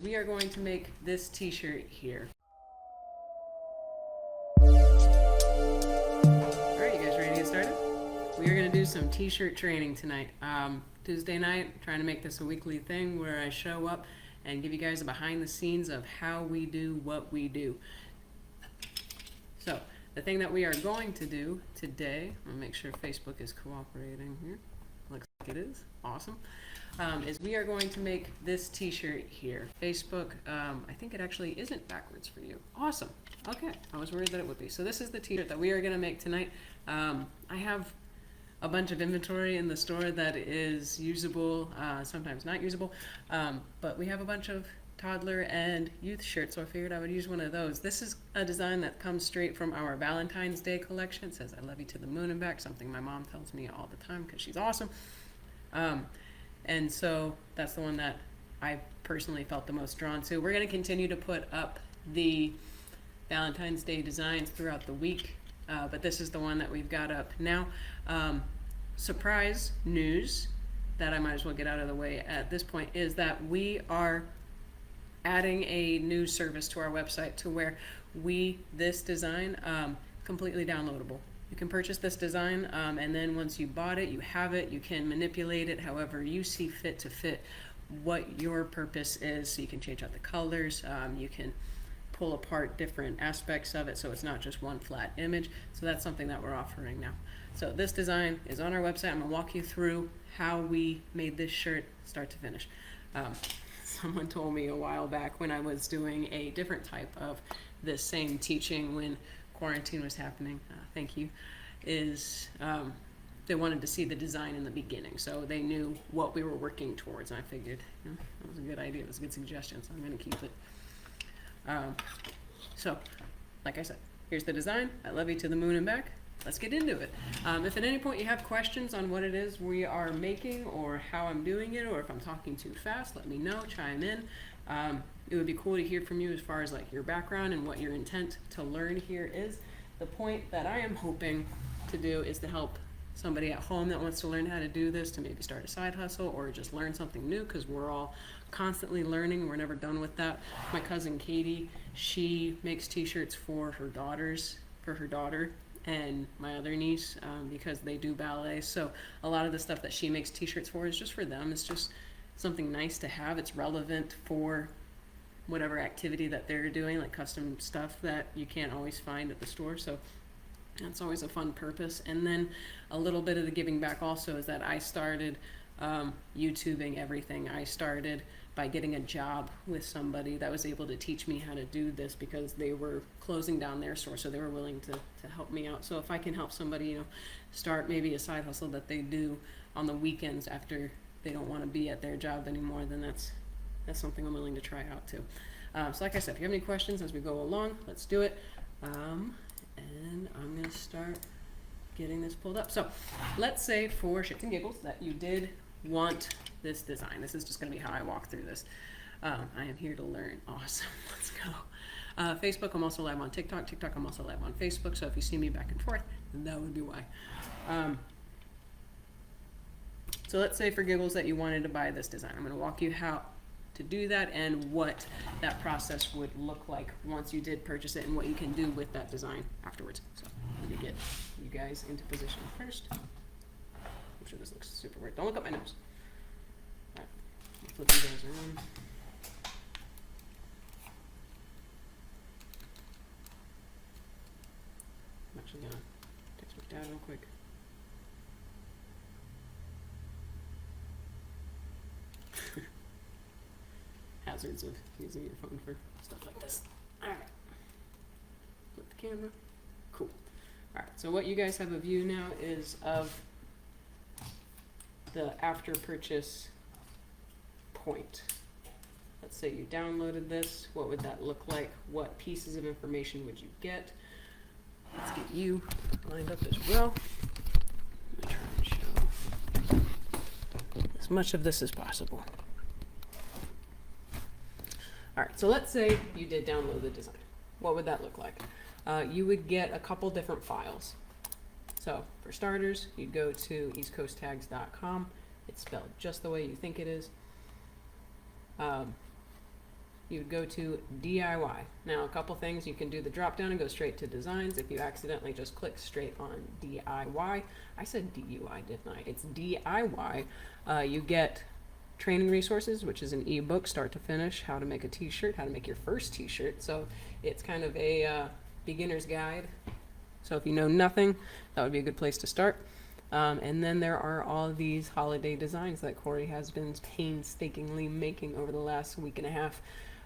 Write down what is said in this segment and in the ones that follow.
we are going to make this t-shirt here. Alright, you guys ready to get started? We are going to do some t-shirt training tonight. Tuesday night, trying to make this a weekly thing where I show up and give you guys a behind the scenes of how we do what we do. So, the thing that we are going to do today, I'm going to make sure Facebook is cooperating here. Looks like it is. Awesome. Is we are going to make this t-shirt here. Facebook, I think it actually isn't backwards for you. Awesome. Okay, I was worried that it would be. So this is the t-shirt that we are going to make tonight. I have a bunch of inventory in the store that is usable, sometimes not usable, but we have a bunch of toddler and youth shirts, so I figured I would use one of those. This is a design that comes straight from our Valentine's Day collection. It says, "I love you to the moon and back," something my mom tells me all the time because she's awesome. And so that's the one that I personally felt the most drawn to. We're going to continue to put up the Valentine's Day designs throughout the week, but this is the one that we've got up now. Surprise news that I might as well get out of the way at this point is that we are adding a new service to our website to where this design, completely downloadable. You can purchase this design, and then once you bought it, you have it, you can manipulate it however you see fit to fit what your purpose is. So you can change out the colors, you can pull apart different aspects of it so it's not just one flat image. So that's something that we're offering now. So this design is on our website. I'm going to walk you through how we made this shirt start to finish. Someone told me a while back when I was doing a different type of this same teaching when quarantine was happening, thank you, is they wanted to see the design in the beginning so they knew what we were working towards, and I figured that was a good idea, it was a good suggestion, so I'm going to keep it. So, like I said, here's the design. I love you to the moon and back. Let's get into it. If at any point you have questions on what it is we are making or how I'm doing it, or if I'm talking too fast, let me know, chime in. It would be cool to hear from you as far as like your background and what your intent to learn here is. The point that I am hoping to do is to help somebody at home that wants to learn how to do this, to maybe start a side hustle or just learn something new, because we're all constantly learning. We're never done with that. My cousin Katie, she makes t-shirts for her daughter and my other niece, because they do ballet. So a lot of the stuff that she makes t-shirts for is just for them. It's just something nice to have. It's relevant for whatever activity that they're doing, like custom stuff that you can't always find at the store. So that's always a fun purpose. And then a little bit of the giving back also is that I started YouTubing everything. I started by getting a job with somebody that was able to teach me how to do this because they were closing down their store, so they were willing to help me out. So if I can help somebody, start maybe a side hustle that they do on the weekends after they don't want to be at their job anymore, then that's something I'm willing to try out too. So like I said, if you have any questions as we go along, let's do it. And I'm going to start getting this pulled up. So let's say for shits and giggles that you did want this design. This is just going to be how I walk through this. I am here to learn. Awesome. Let's go. Facebook, I'm also live on TikTok. TikTok, I'm also live on Facebook. So if you see me back and forth, that would be why. So let's say for giggles that you wanted to buy this design. I'm going to walk you how to do that and what that process would look like once you did purchase it and what you can do with that design afterwards. So let me get you guys into position first. I'm sure this looks super weird. Don't look up my nose. All right, I'll flip you guys around. I'm actually gonna text my dad real quick. Hazards of using your phone for stuff like this. Alright. Flip the camera. Cool. Alright, so what you guys have a view now is of the after purchase point. Let's say you downloaded this. What would that look like? What pieces of information would you get? Let's get you lined up as well. I'm gonna try and show as much of this as possible. All right, so let's say you did download the design. What would that look like? You would get a couple different files. So for starters, you'd go to eastcoasttags.com. It's spelled just the way you think it is. you would go to DIY. Now, a couple things, you can do the drop down and go straight to designs. If you accidentally just click straight on DIY, I said DUI, didn't I? It's DIY. You get training resources, which is an ebook, start to finish, how to make a t-shirt, how to make your first t-shirt. So it's kind of a beginner's guide. So if you know nothing, that would be a good place to start. And then there are all these holiday designs that Corey has been painstakingly making over the last week and a half.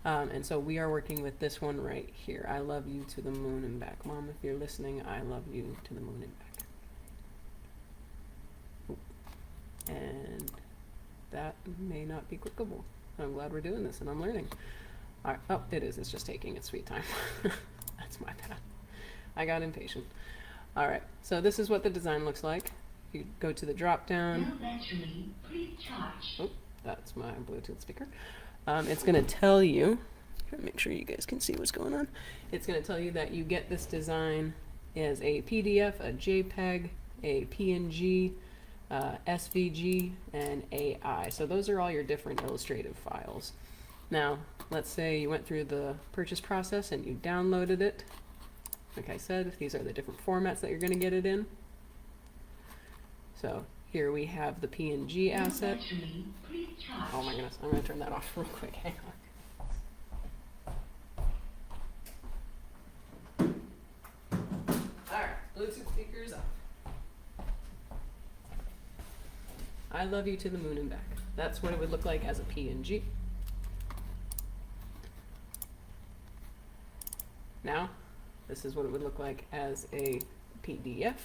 And so we are working with this one right here. I love you to the moon and back. Mom, if you're listening, I love you to the moon and back. Ooh. And that may not be clickable. I'm glad we're doing this and I'm learning. All right. Oh, it is. It's just taking its sweet time. That's my bad. I got impatient. All right. So this is what the design looks like. You go to the drop down. Oh, that's my Bluetooth speaker. It's going to tell you, make sure you guys can see what's going on. It's going to tell you that you get this design as a PDF, a JPEG, a PNG, SVG, and AI. So those are all your different illustrative files. Now, let's say you went through the purchase process and you downloaded it. Like I said, these are the different formats that you're going to get it in. So here we have the PNG asset. Oh my goodness, I'm going to turn that off real quick. Hang on. Alright, Bluetooth speakers off. I love you to the moon and back. That's what it would look like as a PNG. Now, this is what it would look like as a PDF.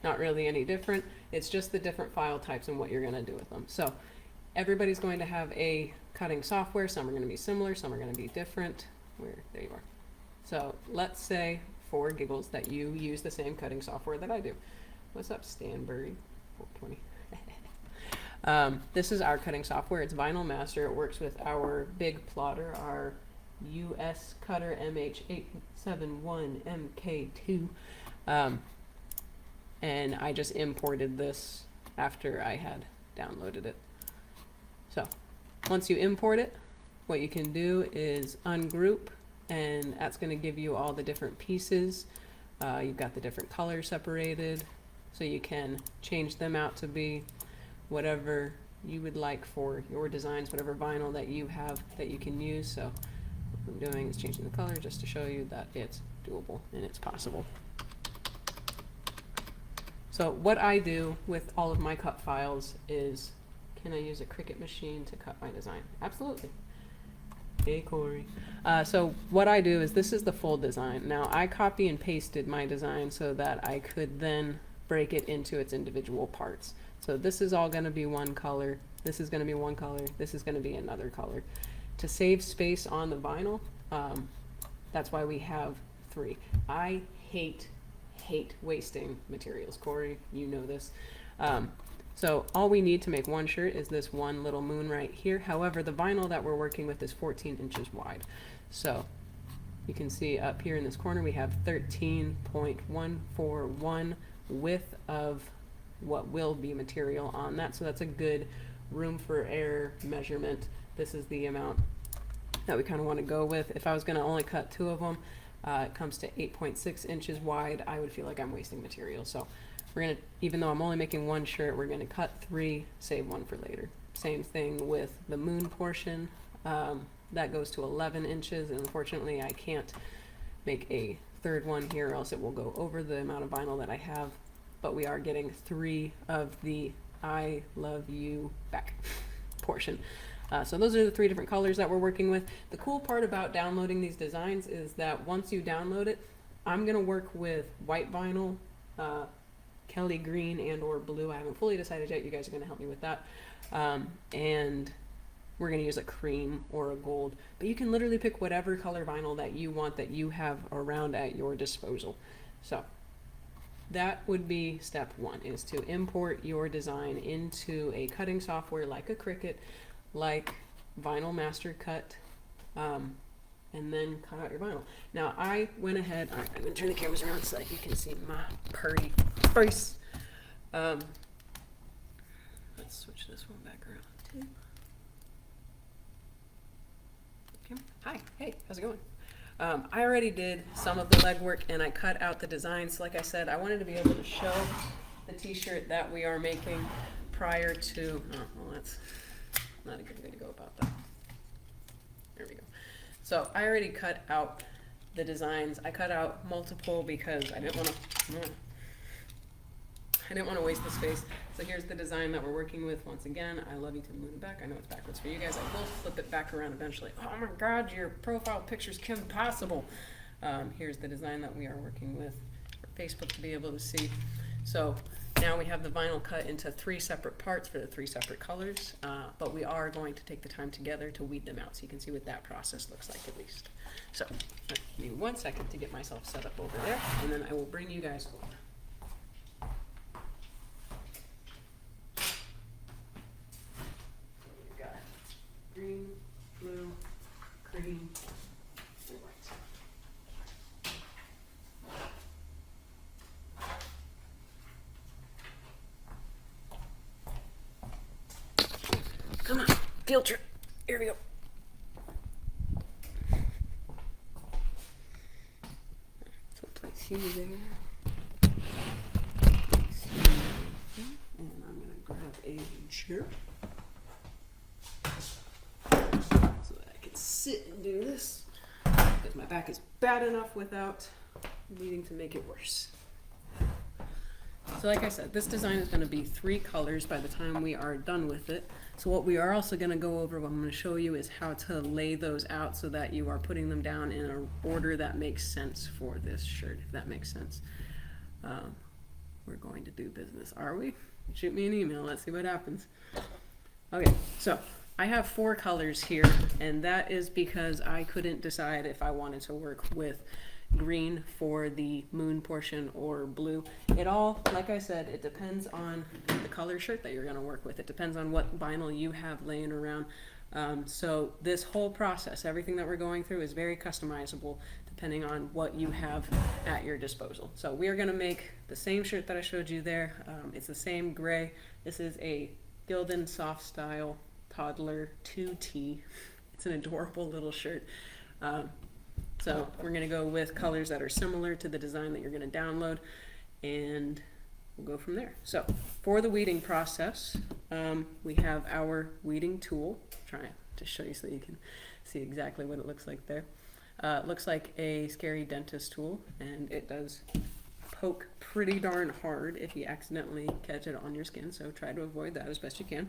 Not really any different. It's just the different file types and what you're going to do with them. So everybody's going to have a cutting software. Some are going to be similar, some are going to be different. There you are. So let's say, for giggles, that you use the same cutting software that I do. What's up, Stanbury? 420. This is our cutting software. It's Vinyl Master. It works with our big plotter, our US Cutter MH871MK2. And I just imported this after I had downloaded it. So once you import it, what you can do is ungroup, and that's going to give you all the different pieces. You've got the different colors separated, so you can change them out to be whatever you would like for your designs, whatever vinyl that you have that you can use. So what I'm doing is changing the color just to show you that it's doable and it's possible. So what I do with all of my cut files is, can I use a Cricut machine to cut my design? Absolutely. Hey, Corey. So what I do is, this is the full design. Now, I copy and pasted my design so that I could then break it into its individual parts. So this is all going to be one color. This is going to be one color. This is going to be another color. To save space on the vinyl, that's why we have 3. I hate wasting materials. Corey, you know this. So all we need to make one shirt is this one little moon right here. However, the vinyl that we're working with is 14 inches wide. So you can see up here in this corner we have 13.141 width of what will be material on that. So that's a good room for error measurement. This is the amount that we kind of want to go with. If I was going to only cut 2 of them, it comes to 8.6 inches wide. I would feel like I'm wasting material. So we're going to, even though I'm only making one shirt, we're going to cut 3, save 1 for later. Same thing with the moon portion. That goes to 11 inches, and unfortunately I can't make a third one here, or else it will go over the amount of vinyl that I have. But we are getting 3 of the I love you back portion. So those are the 3 different colors that we're working with. The cool part about downloading these designs is that once you download it, I'm going to work with white vinyl, Kelly green, and or blue. I haven't fully decided yet. You guys are going to help me with that. And we're going to use a cream or a gold. But you can literally pick whatever color vinyl that you want, that you have around at your disposal. So that would be step 1, is to import your design into a cutting software like a Cricut, like Vinyl Master Cut, and then cut out your vinyl. Now I went ahead, I'm going to turn the cameras around so that you can see my pretty face. Let's switch this one back around too. Hi, hey, how's it going? I already did some of the legwork and I cut out the designs. Like I said, I wanted to be able to show the t-shirt that we are making prior to, oh, well, that's not a good way to go about that. There we go. So I already cut out the designs. I cut out multiple because I didn't want to waste the space. So here's the design that we're working with. Once again, I love you to the moon and back. I know it's backwards for you guys. I will flip it back around eventually. Oh my God, your profile picture's Kim Possible. Here's the design that we are working with for Facebook to be able to see. So now we have the vinyl cut into 3 separate parts for the 3 separate colors, but we are going to take the time together to weed them out so you can see what that process looks like at least. So give me 1 second to get myself set up over there, and then I will bring you guys over. Green, blue, cream, and white. Come on, field trip. Here we go. So place you there. Place you there. And I'm gonna grab a chair. Sit and do this because my back is bad enough without needing to make it worse. So like I said, this design is going to be 3 colors by the time we are done with it. So what we are also going to go over, what I'm going to show you is how to lay those out so that you are putting them down in an order that makes sense for this shirt, if that makes sense. We're going to do business, are we? Shoot me an email, let's see what happens. Okay, so I have 4 colors here, and that is because I couldn't decide if I wanted to work with green for the moon portion or blue. It all, like I said, it depends on the color shirt that you're going to work with. It depends on what vinyl you have laying around. So this whole process, everything that we're going through is very customizable depending on what you have at your disposal. So we are going to make the same shirt that I showed you there. It's the same gray. This is a Gildan Soft Style Toddler 2T. It's an adorable little shirt. So we're going to go with colors that are similar to the design that you're going to download, and we'll go from there. So for the weeding process, we have our weeding tool. Try to show you so you can see exactly what it looks like there. It looks like a scary dentist tool, and it does poke pretty darn hard if you accidentally catch it on your skin, so try to avoid that as best you can.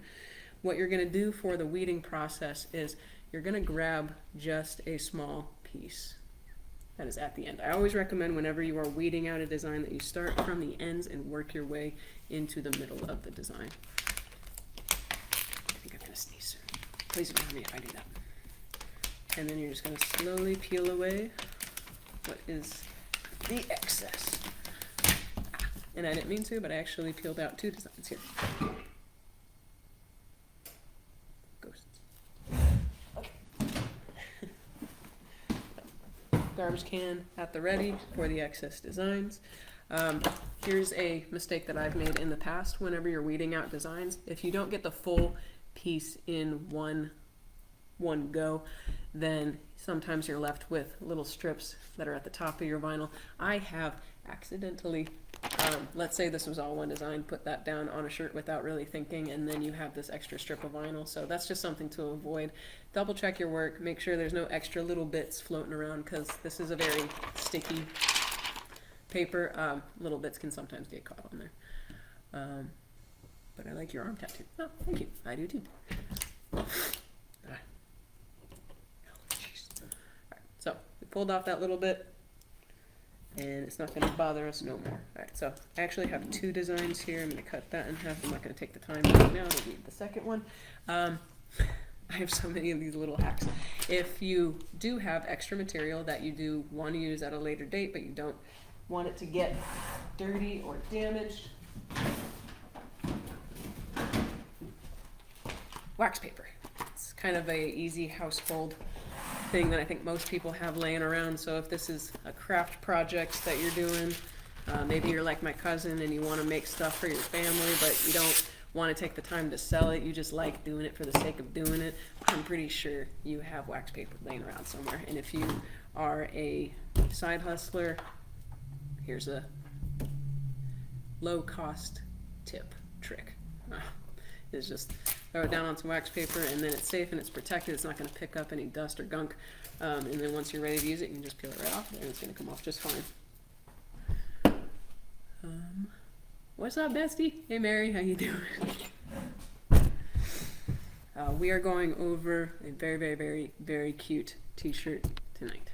What you're going to do for the weeding process is you're going to grab just a small piece that is at the end. I always recommend whenever you are weeding out a design that you start from the ends and work your way into the middle of the design. I think I'm going to sneeze. Please ignore me if I do that. And then you're just going to slowly peel away what is the excess. And I didn't mean to, but I actually peeled out 2 designs here. Garbage can at the ready for the excess designs. Here's a mistake that I've made in the past whenever you're weeding out designs. If you don't get the full piece in one go, then sometimes you're left with little strips that are at the top of your vinyl. I have accidentally, let's say this was all one design, put that down on a shirt without really thinking, and then you have this extra strip of vinyl. So that's just something to avoid. Double check your work, make sure there's no extra little bits floating around because this is a very sticky paper. Little bits can sometimes get caught on there. But I like your arm tattoo. Oh, thank you. I do too. So we pulled off that little bit, and it's not going to bother us no more. Alright, so I actually have 2 designs here. I'm going to cut that in half. I'm not going to take the time right now to read the second one. I have so many of these little hacks. If you do have extra material that you do want to use at a later date, but you don't want it to get dirty or damaged, wax paper. It's kind of a easy household thing that I think most people have laying around. So if this is a craft project that you're doing, maybe you're like my cousin and you want to make stuff for your family, but you don't want to take the time to sell it, you just like doing it for the sake of doing it, I'm pretty sure you have wax paper laying around somewhere. And if you are a side hustler, here's a low cost tip trick. Is just throw it down on some wax paper, and then it's safe and it's protected. It's not going to pick up any dust or gunk. And then once you're ready to use it, you can just peel it right off, and it's going to come off just fine. What's up, bestie? Hey, Mary, how you doing? We are going over a very, very, very, very cute t-shirt tonight.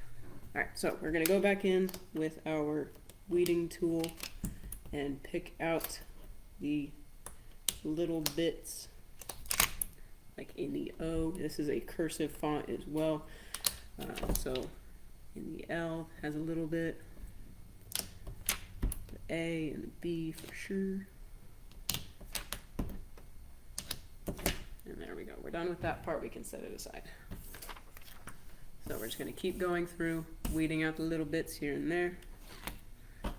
All right, so we're going to go back in with our weeding tool and pick out the little bits, like in the O. This is a cursive font as well. So in the L has a little bit. A and the B for sure. And there we go. We're done with that part. We can set it aside. So we're just going to keep going through, weeding out the little bits here and there,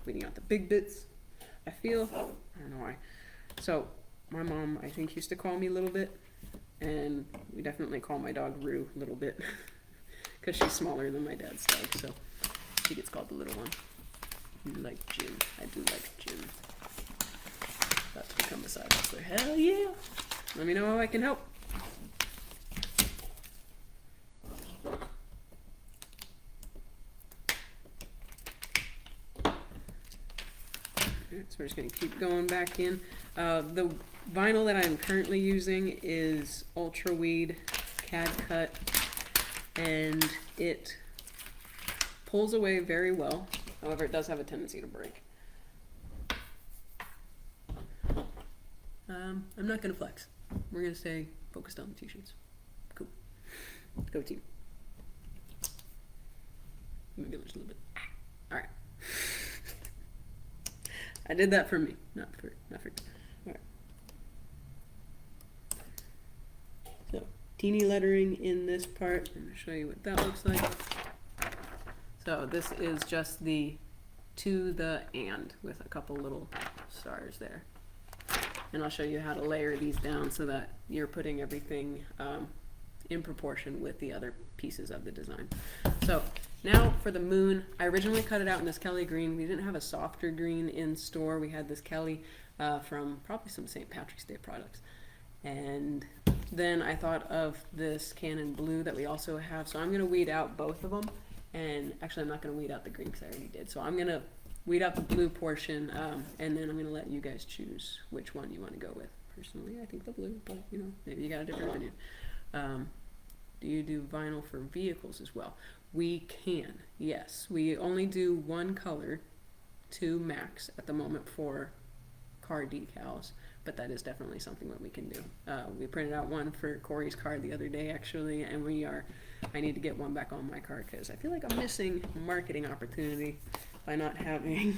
weeding out the big bits. I don't know why. So my mom, I think, used to call me Little Bit, and we definitely call my dog Rue Little Bit, because she's smaller than my dad's dog, so she gets called the little one. You like Jim. I do like Jim. About to become a side hustler. Hell yeah! Let me know how I can help. So we're just going to keep going back in. The vinyl that I'm currently using is Ultra Weed Cad Cut, and it pulls away very well. However, it does have a tendency to break. I'm not going to flex. We're going to stay focused on the t-shirts. Cool. Go team. Maybe there's a little bit. All right. I did that for me, not for you. All right. So, teeny lettering in this part. I'm going to show you what that looks like. So this is just the to, the, and with a couple little stars there. And I'll show you how to layer these down so that you're putting everything in proportion with the other pieces of the design. So now for the moon, I originally cut it out in this Kelly green. We didn't have a softer green in store. We had this Kelly from probably some St. Patrick's Day products. And then I thought of this Cannon blue that we also have. So I'm going to weed out both of them. And actually, I'm not going to weed out the green because I already did. So I'm going to weed out the blue portion, and then I'm going to let you guys choose which one you want to go with. Personally, I think the blue, but you know, maybe you got a different opinion. Do you do vinyl for vehicles as well? We can, yes. We only do one color, 2 max at the moment for car decals, but that is definitely something that we can do. We printed out one for Corey's car the other day, actually, and I need to get one back on my car because I feel like I'm missing a marketing opportunity by not having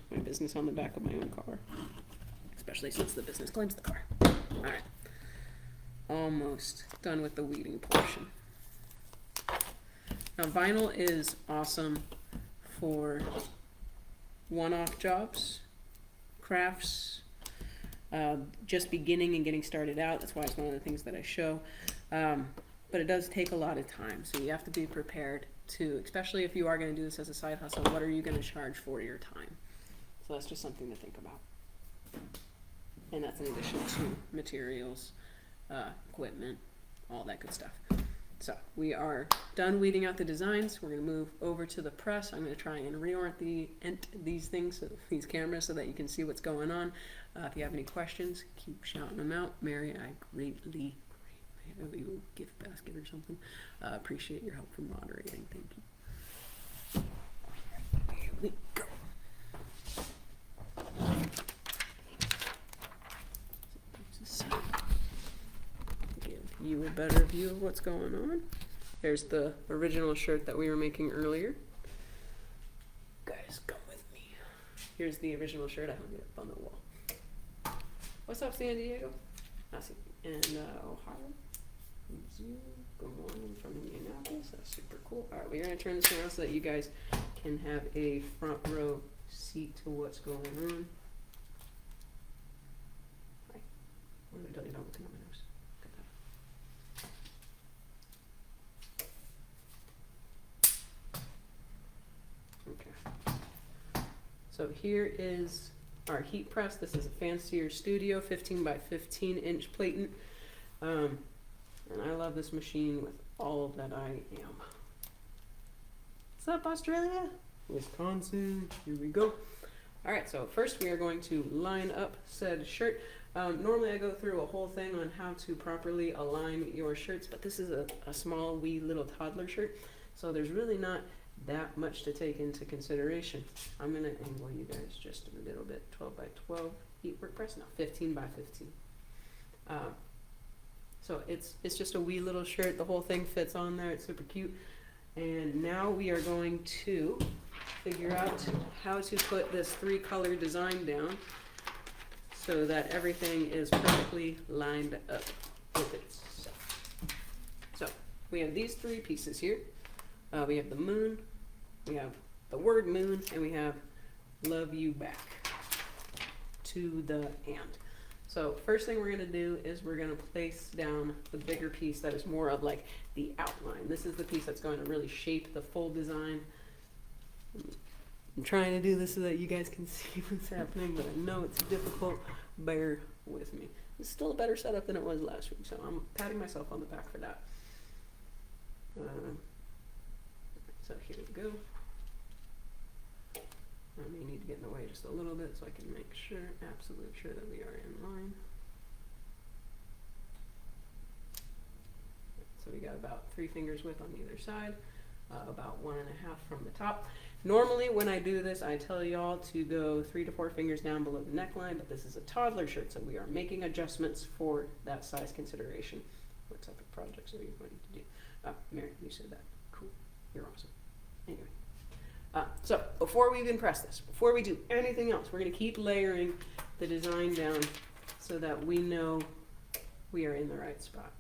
my business on the back of my own car, especially since the business claims the car. All right, almost done with the weeding portion. Now, vinyl is awesome for one-off jobs, crafts, just beginning and getting started out. That's why it's one of the things that I show. But it does take a lot of time, so you have to be prepared to, especially if you are going to do this as a side hustle, what are you going to charge for your time? So that's just something to think about. And that's in addition to materials, equipment, all that good stuff. So we are done weeding out the designs. We're going to move over to the press. I'm going to try and reorient these things, these cameras, so that you can see what's going on. If you have any questions, keep shouting them out. Mary, I greatly you gift basket or something. Appreciate your help from moderating. Thank you. Here we go. Give you a better view of what's going on. There's the original shirt that we were making earlier. Guys, come with me. Here's the original shirt. I hung it up on the wall. What's up, San Diego? And Ohio. Good morning from Indianapolis. That's super cool. All right, we're going to turn this around so that you guys can have a front row seat to what's going on. Hi. What did I tell you? Don't look at my nose. Look at that. Okay. So here is our heat press. This is a fancier studio, 15 by 15 inch platen. And I love this machine with all that I am. What's up, Australia? Wisconsin, here we go. All right, so first we are going to line up said shirt. Normally I go through a whole thing on how to properly align your shirts, but this is a small, wee little toddler shirt, so there's really not that much to take into consideration. I'm gonna angle you guys just a little bit. 12 by 12 heat work press, no, 15 by 15. So it's just a wee little shirt. The whole thing fits on there. It's super cute. And now we are going to figure out how to put this 3-color design down so that everything is perfectly lined up with itself. So we have these 3 pieces here. We have the moon, we have the word moon, and we have love you back to the and. So first thing we're going to do is we're going to place down the bigger piece that is more of like the outline. This is the piece that's going to really shape the full design. I'm trying to do this so that you guys can see what's happening, but I know it's difficult. Bear with me. It's still a better setup than it was last week, so I'm patting myself on the back for that. So here we go. I may need to get in the way just a little bit so I can make sure, absolute sure that we are in line. So we got about 3 fingers width on either side, about 1.5 from the top. Normally when I do this, I tell y'all to go 3 to 4 fingers down below the neckline, but this is a toddler shirt, so we are making adjustments for that size consideration. What type of projects are you going to do? Mary, you said that. Cool. You're awesome. Anyway. So before we even press this, before we do anything else, we're going to keep layering the design down so that we know we are in the right spot.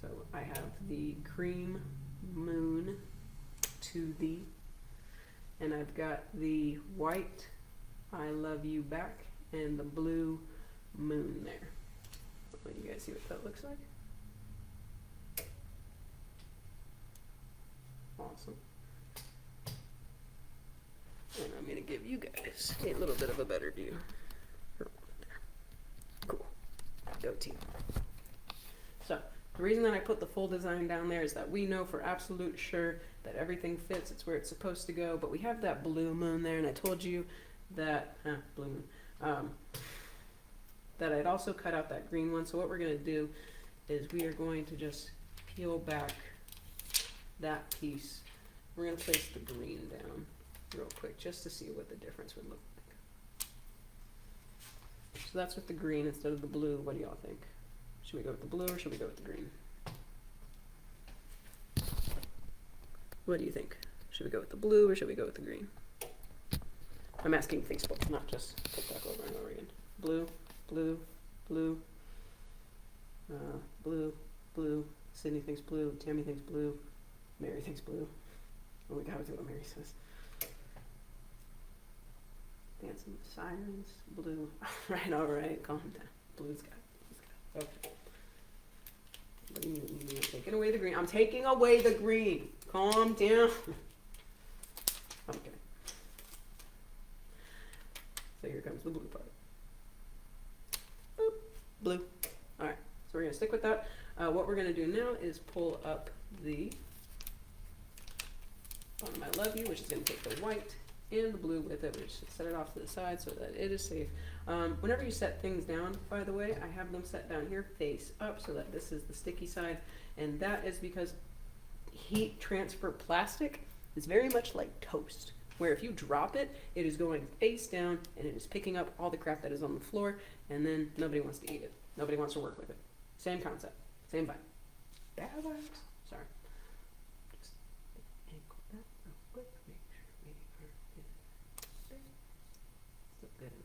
So I have the cream moon to the, and I've got the white I love you back and the blue moon there. Let you guys see what that looks like. Awesome. And I'm going to give you guys a little bit of a better view. Cool. Go team. So the reason that I put the full design down there is that we know for absolute sure that everything fits. It's where it's supposed to go. But we have that blue moon there, and I told you that blue moon, that I'd also cut out that green one. So what we're going to do is we are going to just peel back that piece. We're going to place the green down real quick just to see what the difference would look like. So that's with the green instead of the blue. What do y'all think? Should we go with the blue or should we go with the green? What do you think? Should we go with the blue or should we go with the green? I'm asking Facebook, not just TikTok over and over again. Blue, blue, blue, blue, blue. Sydney thinks blue. Tammy thinks blue. Mary thinks blue. Oh my God, let's see what Mary says. Dancing with sirens, blue. All right, calm down. Blue sky, blue sky. Okay. What do you mean? You're taking away the green. I'm taking away the green. Calm down. Okay. So here comes the blue part. Boop. Blue. All right. So we're gonna stick with that. What we're gonna do now is pull up the bottom I love you, which is going to take the white and the blue with it, which set it off to the side so that it is safe. Whenever you set things down, by the way, I have them set down here face up so that this is the sticky side, and that is because heat transfer plastic is very much like toast, where if you drop it, it is going face down and it is picking up all the crap that is on the floor, and then nobody wants to eat it. Nobody wants to work with it. Same concept, same vibe. Bad vibes. Sorry.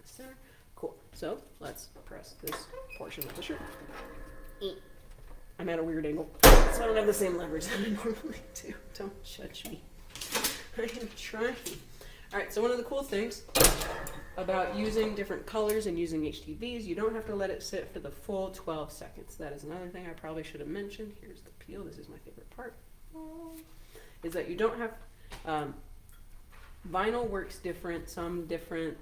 Center. Cool. So let's press this portion of the shirt. I'm at a weird angle, so I don't have the same leverage that I normally do. Don't judge me. I am trying. Alright, so one of the cool things about using different colors and using HTVs, you don't have to let it sit for the full 12 seconds. That is another thing I probably should have mentioned. Here's the peel. This is my favorite part. Is that you don't have... vinyl works different. Some different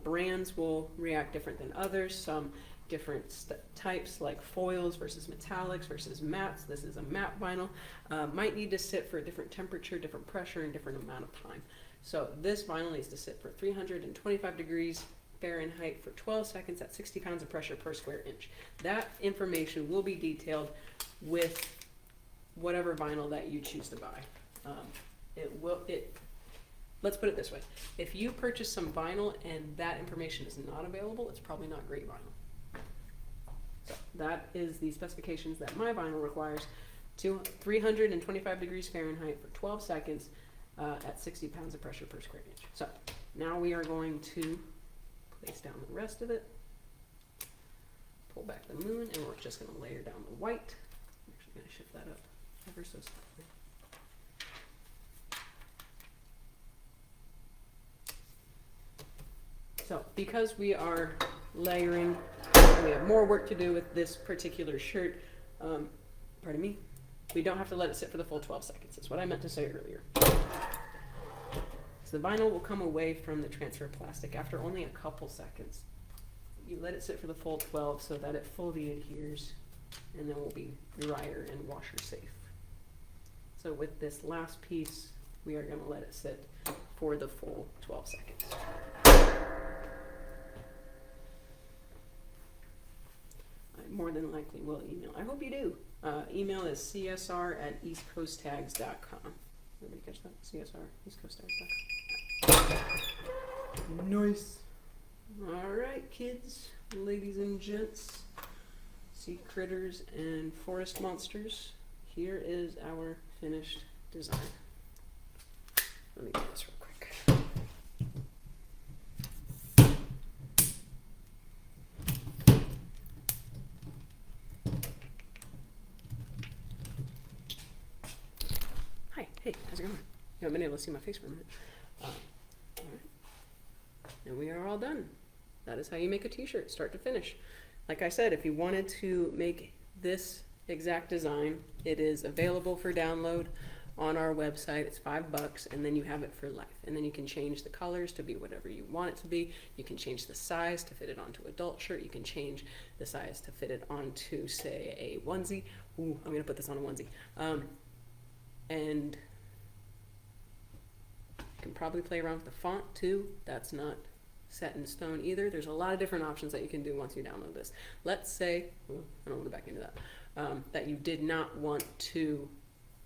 brands will react different than others. Some different types, like foils versus metallics versus mattes. This is a matte vinyl. Might need to sit for a different temperature, different pressure, and different amount of time. So this vinyl needs to sit for 325 degrees Fahrenheit for 12 seconds at 60 pounds of pressure per square inch. That information will be detailed with whatever vinyl that you choose to buy. Let's put it this way. If you purchase some vinyl and that information is not available, it's probably not great vinyl. So that is the specifications that my vinyl requires. 325 degrees Fahrenheit for 12 seconds at 60 pounds of pressure per square inch. So now we are going to place down the rest of it, pull back the moon, and we're just going to layer down the white. I'm actually going to shift that up ever so slightly. So because we are layering, we have more work to do with this particular shirt, pardon me, we don't have to let it sit for the full 12 seconds. That's what I meant to say earlier. So the vinyl will come away from the transfer plastic after only a couple seconds. You let it sit for the full 12 so that it fully adheres, and then will be dryer and washer safe. So with this last piece, we are going to let it sit for the full 12 seconds. I more than likely will email. I hope you do. Email is csr@eastcoasttags.com. Everybody catch that? CSR, eastcoasttags.com. Nice. All right, kids, ladies and gents, sea critters and forest monsters. Here is our finished design. Let me do this real quick. Hi, hey, how's it going? You haven't been able to see my face for a minute. All right. And we are all done. That is how you make a t-shirt, start to finish. Like I said, if you wanted to make this exact design, it is available for download on our website. It's $5, and then you have it for life. And then you can change the colors to be whatever you want it to be. You can change the size to fit it onto adult shirt. You can change the size to fit it onto, say, a onesie. Ooh, I'm gonna put this on a onesie. And you can probably play around with the font too. That's not set in stone either. There's a lot of different options that you can do once you download this. Let's say, I don't want to back into that, that you did not want to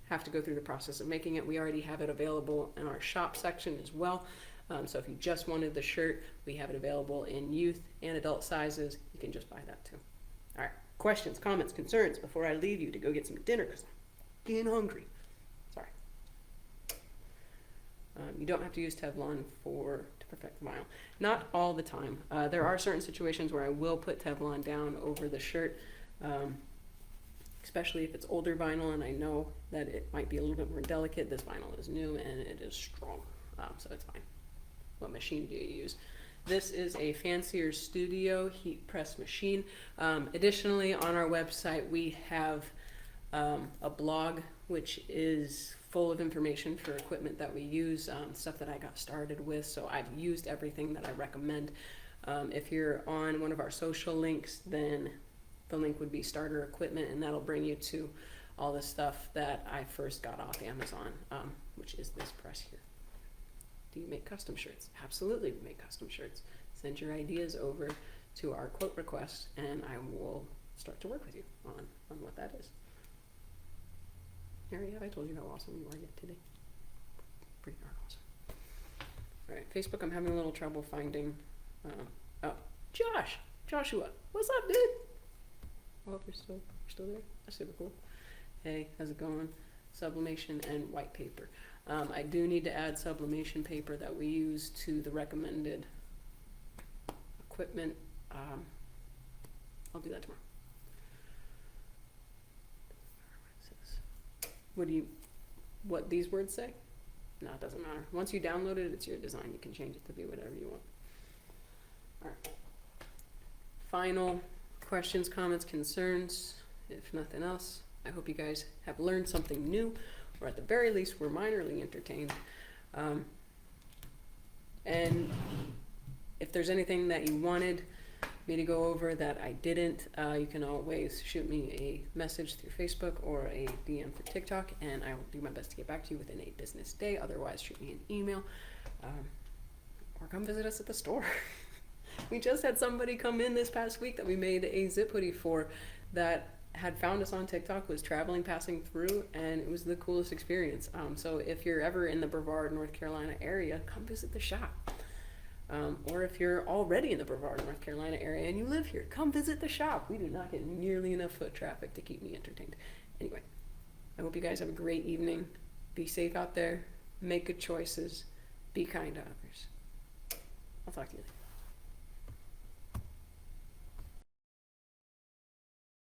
have to go through the process of making it. We already have it available in our shop section as well. So if you just wanted the shirt, we have it available in youth and adult sizes. You can just buy that too. All right, questions, comments, concerns before I leave you to go get some dinner because I'm getting hungry. Sorry. You don't have to use Teflon to perfect the vinyl. Not all the time. There are certain situations where I will put Teflon down over the shirt, especially if it's older vinyl and I know that it might be a little bit more delicate. This vinyl is new and it is strong, so it's fine. What machine do you use? This is a Fancier Studio heat press machine. Additionally, on our website we have a blog which is full of information for equipment that we use, stuff that I got started with. So I've used everything that I recommend. If you're on one of our social links, then the link would be starter equipment, and that'll bring you to all the stuff that I first got off Amazon, which is this press here. Do you make custom shirts? Absolutely, we make custom shirts. Send your ideas over to our quote request, and I will start to work with you on what that is. Harry, have I told you how awesome you are yet today? Pretty darn awesome. All right, Facebook, I'm having a little trouble finding. Oh, Joshua, what's up, dude? I hope you're still there. That's super cool. Hey, how's it going? Sublimation and white paper. I do need to add sublimation paper that we use to the recommended equipment. I'll do that tomorrow. What these words say? No, it doesn't matter. Once you download it, it's your design. You can change it to be whatever you want. All right. Final questions, comments, concerns. If nothing else, I hope you guys have learned something new, or at the very least, were minorly entertained. And if there's anything that you wanted me to go over that I didn't, you can always shoot me a message through Facebook or a DM for TikTok, and I will do my best to get back to you within a business day. Otherwise, shoot me an email, or come visit us at the store. We just had somebody come in this past week that we made a zip hoodie for that had found us on TikTok, was traveling, passing through, and it was the coolest experience. So if you're ever in the Brevard, North Carolina area, come visit the shop. Or if you're already in the Brevard, North Carolina area and you live here, come visit the shop. We do not get nearly enough foot traffic to keep me entertained. Anyway, I hope you guys have a great evening. Be safe out there. Make good choices. Be kind to others. I'll talk to you later.